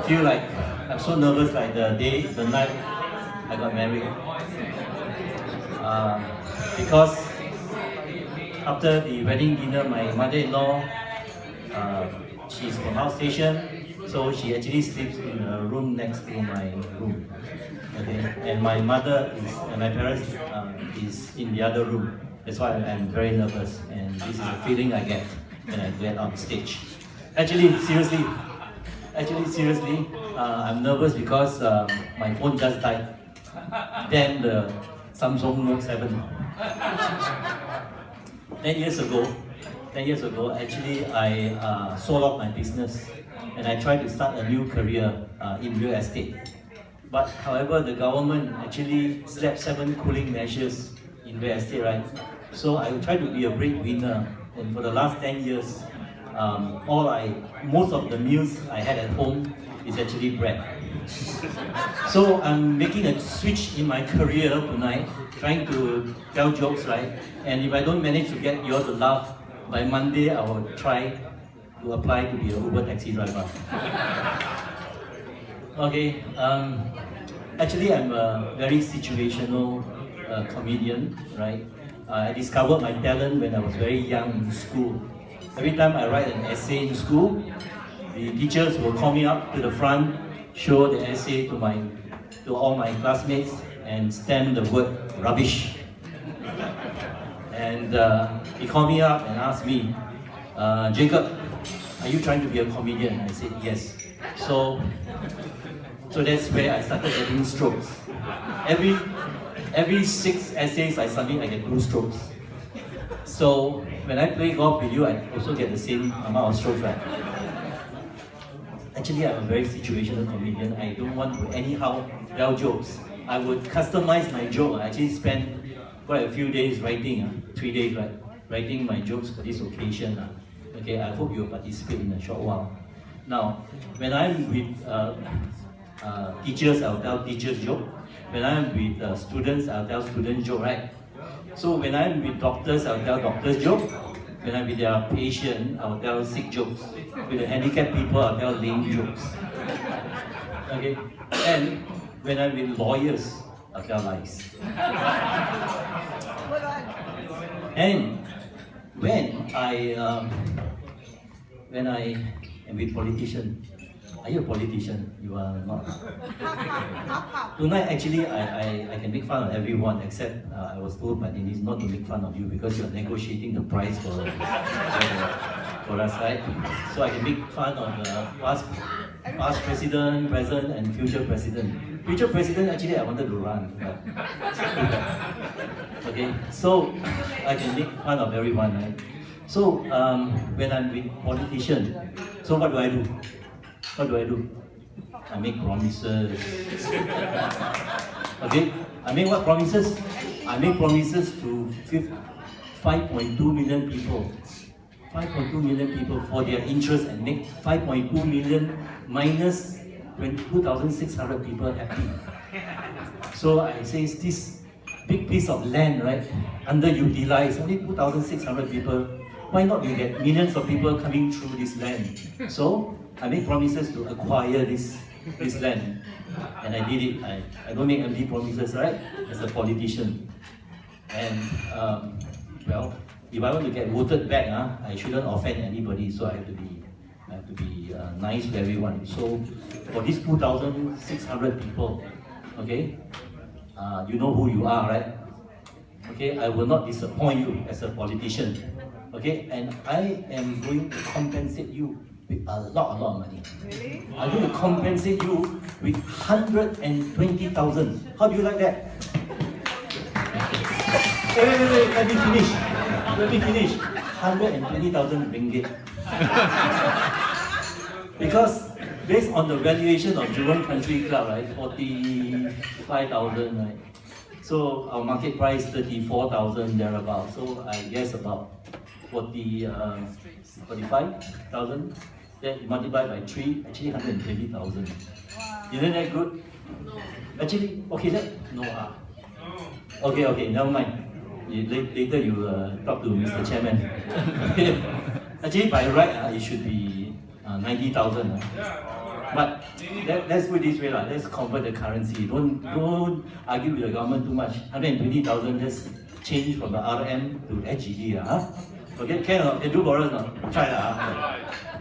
feel like I'm so nervous like the night I got married. Because after the wedding dinner, my mother-in-law, she's from outstation, so she actually sleeps in a room next to my room. Okay, and my mother and my parents is in the other room. That's why I'm very nervous, and this is the feeling I get when I get on stage. Actually, seriously, I'm nervous because my phone just died. Then the Samsung Note 7. 10 years ago, actually I sold off my business and I tried to start a new career in real estate. But however, the government actually slapped 7 cooling measures in real estate, right? So I tried to be a breadwinner, and for the last 10 years, most of the meals I had at home is actually bread. So I'm making a switch in my career tonight, trying to tell jokes, right? And if I don't manage to get you all to laugh, by Monday I will try to apply to be an Uber taxi driver. Okay, actually I'm a very situational comedian, right? I discovered my talent when I was very young in school. Every time I write an essay in school, the teachers will call me up to the front, show the essay to all my classmates, and stamp the word rubbish. And he called me up and asked me, Jacob, are you trying to be a comedian? I said yes. So that's where I started getting strokes. Every 6 essays I submit, I get 2 strokes. So when I play golf with you, I also get the same amount of strokes, right? Actually, I'm a very situational comedian. I don't want to anyhow tell jokes. I would customize my joke. I actually spent quite a few days writing, 3 days, right? Writing my jokes for this occasion. Okay, I hope you'll participate in a short while. Now, when I'm with teachers, I'll tell teachers joke. When I'm with students, I'll tell student joke, right? So when I'm with doctors, I'll tell doctors joke. When I'm with their patient, I'll tell sick jokes. With the handicapped people, I'll tell lame jokes. Okay? And when I'm with lawyers, I'll tell lies. And when I am with politicians, are you a politician? You are not. Tonight, actually, I can make fun of everyone except I was told by Denise not to make fun of you because you're negotiating the price for us, right? So I can make fun of the past president, present, and future president. Future president, actually, I wanted to run. Okay, so I can make fun of everyone, right? So when I'm with politicians, so what do I do? What do? I make promises. Okay? I make what promises? I make promises to 5.2 million people. 5.2 million people for their interest and make 5.2 million minus 2,600 people happy. So I say this big piece of land, right? Underutilized, only 2,600 people. Why not you get millions of people coming through this land? So I make promises to acquire this land, and I did it. I don't make empty promises, right? As a politician, and well, if I want to get voted back, I shouldn't offend anybody. So I have to be nice to everyone. So for these 2,600 people, okay, you know who you are, right? Okay, I will not disappoint you as a politician. Okay, and I am going to compensate you with a lot of money. Really? I'm going to compensate you with 120,000. How do you like that? Wait, let me finish. 120,000 ringgit. Because based on the valuation of Jurong Country Club, right, 45,000, right? So our market price 34,000 thereabout. So I guess about 45,000. Then you multiply by 3, actually 120,000. Wow. Isn't that good? No. Actually, okay, no. Okay, never mind. Later you talk to Mr. Chairman. Actually, by right, it should be 90,000. But let's put it this way, let's convert the currency. Don't argue with the government too much. 120,000, just change from the RM to SGD. Okay, can do borrow no? Try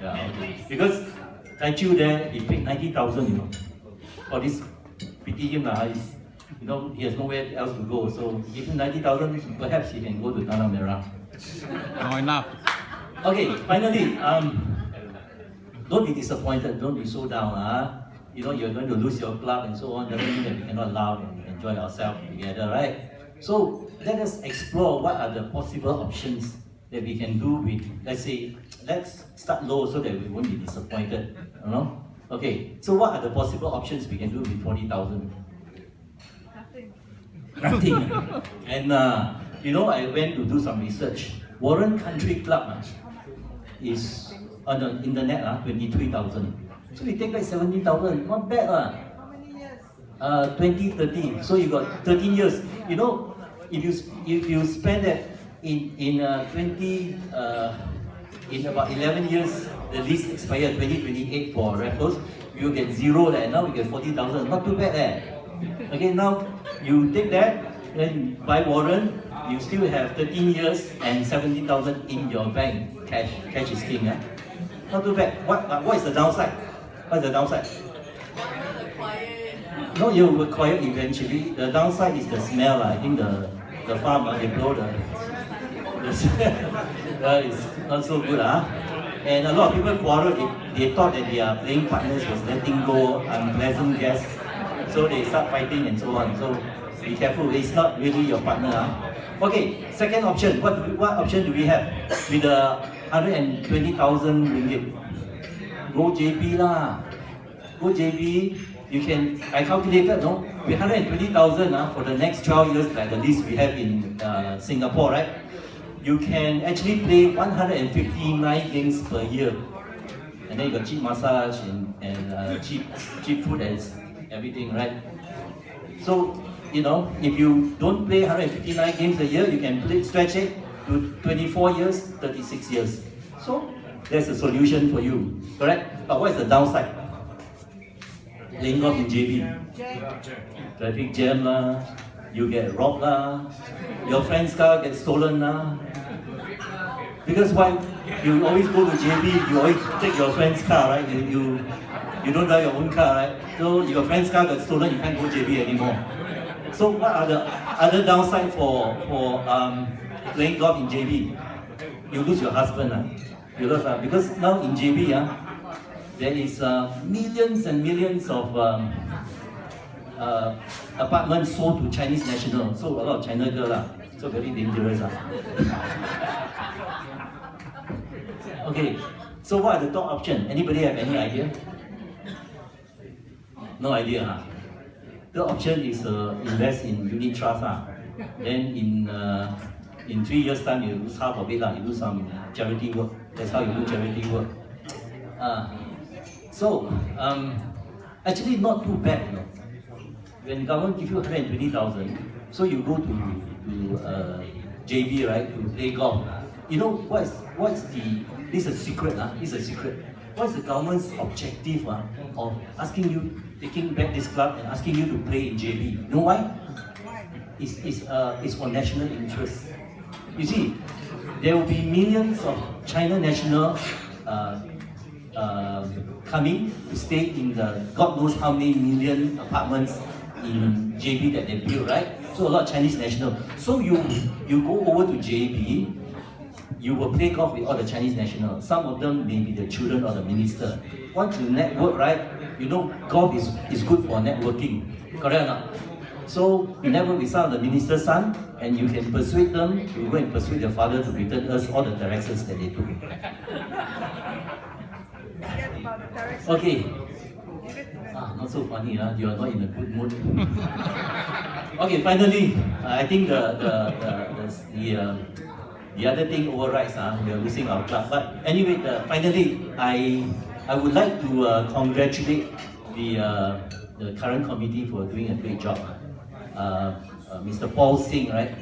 yeah, okay. Because Taichu there, he paid 90,000, for this pity him, he has nowhere else to go. So give him 90,000, perhaps he can go to Tanah Merah. No enough. Okay, finally, don't be disappointed, don't be so down. You're going to lose your club and so on, doesn't mean that we cannot laugh and enjoy ourselves together, right? So let us explore what are the possible options that we can do with, let's start low so that we won't be disappointed. Okay, so what are the possible options we can do with 40,000? Nothing. And I went to do some research. Warren Country Club is on the internet 23,000. So we take back 17,000, not bad. How many years? 2030. So you got 13 years. If you spend that in about 11 years, the lease expired 2028 for Raffles, you get zero there. Now we get 40,000. Not too bad. Okay, now you take that, then buy Warren, you still have 13 years and 17,000 in your bank. Cash is king. Not too bad. What is the downside? What's the downside? No, you will acquire eventually. The downside is the smell. I think the farm, they blow the smell. It's not so good. And a lot of people quarrel. They thought that their playing partners was letting go unpleasant guests. So they start fighting and so on. So be careful, it's not really your partner. Okay, second option. What option do we have? With the 120,000 ringgit. Go JB lah. Go JB. You can, I calculated, with 120,000 for the next 12 years, like the list we have in Singapore, right? You can actually play 159 games per year. And then you got cheap massage and cheap food and everything, right? So, if you don't play 159 games a year, you can stretch it to 24 years, 36 years. So, there's a solution for you, correct? But what is the downside? Playing golf in JB. Traffic jam you get robbed your friend's car gets stolen Because why? You always go to JB, you always take your friend's car, right? You don't drive your own car, right? So your friend's car got stolen, you can't go JB anymore. So what are the other downsides for playing golf in JB? You lose your husband. You lose because now in JB there is millions and millions of apartments sold to Chinese nationals. So a lot of China girl so very dangerous Okay, so what are the top options? Anybody have any idea? No idea. The option is invest in unit trust. Then in 3 years time you lose half of it. You do some charity work. That's how you do charity work. Actually not too bad. When the government gives you 120,000, so you go to JB, right, to play golf. What's this is a secret. This is a secret. What's the government's objective of asking you, taking back this club and asking you to play in JB? You know why? It's for national interest. You see, there will be millions of China nationals coming to stay in the God knows how many million apartments in JB that they built, right? So a lot of Chinese nationals. So you go over to JB, you will play golf with all the Chinese nationals. Some of them may be the children of the minister. Once you network, right? Golf is good for networking. Correct or not? So you network with some of the minister's son, and you can persuade them to go and persuade their father to return us all the taxes that they took. Okay. Not so funny, you are not in a good mood. Okay, finally, I think the other thing overrides, we are losing our club. But anyway, finally, I would like to congratulate the current committee for doing a great job. Mr. Paul Singh, right?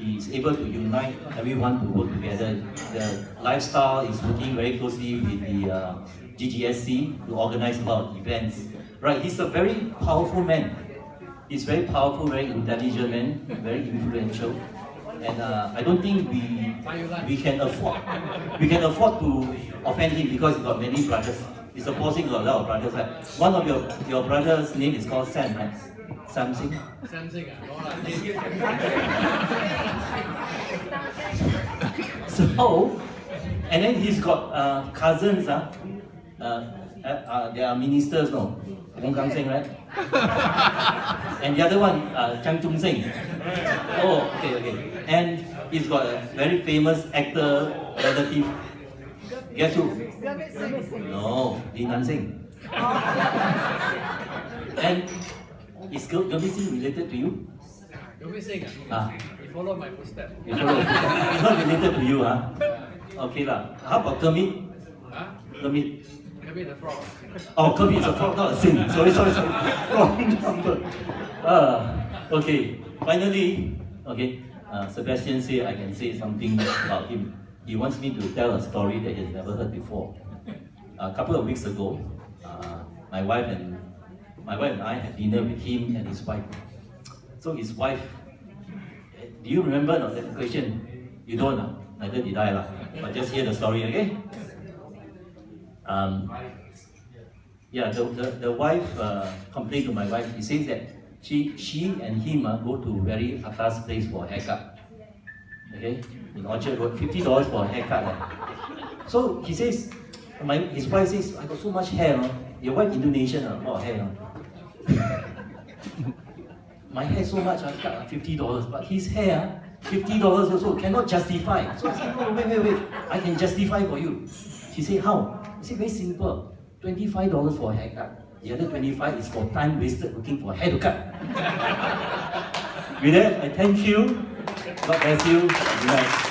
He's able to unite everyone to work together. The lifestyle is working very closely with the GGSC to organize a lot of events. Right, he's a very powerful man. He's very powerful, very intelligent man, very influential. And I don't think we can afford to offend him because he's got many brothers. He's supposing got a lot of brothers. Right? One of your brothers' name is called Sam, right? Samsing. So, and then he's got cousins. They are ministers, no? Wong Kang Seng, right? And the other one, Chang Chung Seng. Oh, okay. And he's got a very famous actor relative. Guess who? No, Li Nansing. And is Gurmit Singh related to you? Gurmit Singh, he followed my footsteps. He's not related to you, huh? Okay lah. How about Kermit? Kermit. Maybe the frog. Oh, Kermit is a frog, not a sing. Sorry. Wrong number. Okay. Finally, Sebastian said I can say something about him. He wants me to tell a story that he has never heard before. A couple of weeks ago, my wife and I had dinner with him and his wife. So his wife, do you remember that question? You don't, neither did I, but just hear the story, okay? The wife complained to my wife. He says that she and him go to very atas place for a haircut. Okay, in Orchard Road, $50 for a haircut. So he says, his wife says, I got so much hair. Your wife Indonesian, a lot of hair. My hair so much, I cut $50, but his hair, $50 also cannot justify. So I said, no, wait, I can justify for you. She said, how? I said, very simple, $25 for a haircut. The other 25 is for time wasted looking for a hair to cut. With that, I thank you. God bless you. Good night.